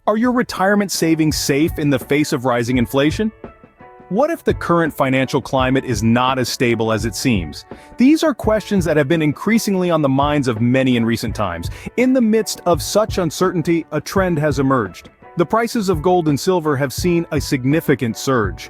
Are your retirement savings safe in the face of rising inflation? What if the current financial climate is not as stable as it seems? These are questions that have been increasingly on the minds of many in recent times. In the midst of such uncertainty, a trend has emerged. The prices of gold and silver have seen a significant surge.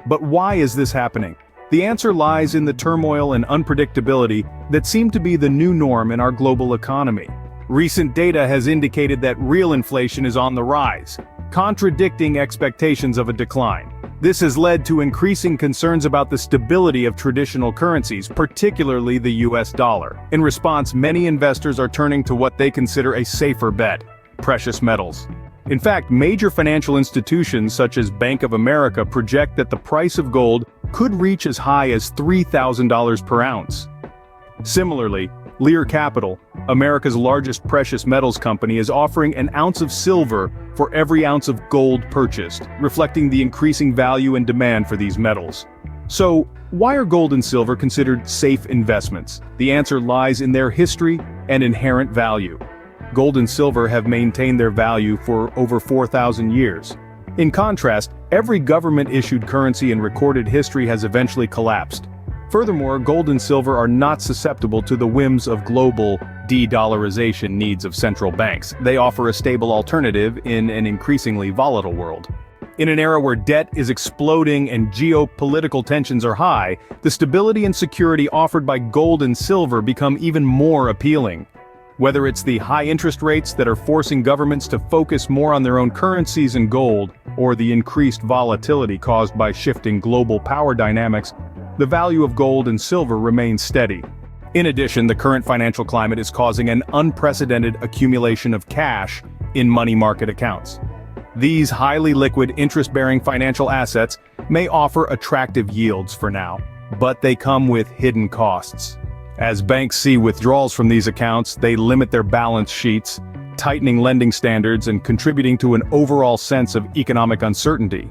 But why is this happening? The answer lies in the turmoil and unpredictability that seem to be the new norm in our global economy. Recent data has indicated that real inflation is on the rise, contradicting expectations of a decline. This has led to increasing concerns about the stability of traditional currencies, particularly the US dollar. In response, many investors are turning to what they consider a safer bet: precious metals. In fact, major financial institutions such as Bank of America project that the price of gold could reach as high as $3,000 per ounce. Similarly, Lear Capital, America's largest precious metals company, is offering an ounce of silver for every ounce of gold purchased, reflecting the increasing value and demand for these metals. So, why are gold and silver considered safe investments? The answer lies in their history and inherent value. Gold and silver have maintained their value for over 4,000 years. In contrast, every government-issued currency in recorded history has eventually collapsed. Furthermore, gold and silver are not susceptible to the whims of global de-dollarization needs of central banks. They offer a stable alternative in an increasingly volatile world. In an era where debt is exploding and geopolitical tensions are high, the stability and security offered by gold and silver become even more appealing. Whether it's the high interest rates that are forcing governments to focus more on their own currencies and gold, or the increased volatility caused by shifting global power dynamics, the value of gold and silver remains steady. In addition, the current financial climate is causing an unprecedented accumulation of cash in money market accounts. These highly liquid, interest-bearing financial assets may offer attractive yields for now, but they come with hidden costs. As banks see withdrawals from these accounts, they limit their balance sheets, tightening lending standards and contributing to an overall sense of economic uncertainty.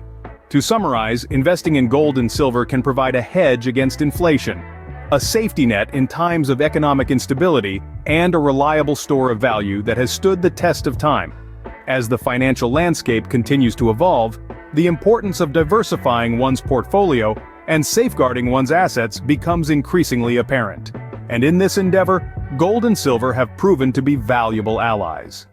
To summarize, investing in gold and silver can provide a hedge against inflation, a safety net in times of economic instability, and a reliable store of value that has stood the test of time. As the financial landscape continues to evolve, the importance of diversifying one's portfolio and safeguarding one's assets becomes increasingly apparent. And in this endeavor, gold and silver have proven to be valuable allies.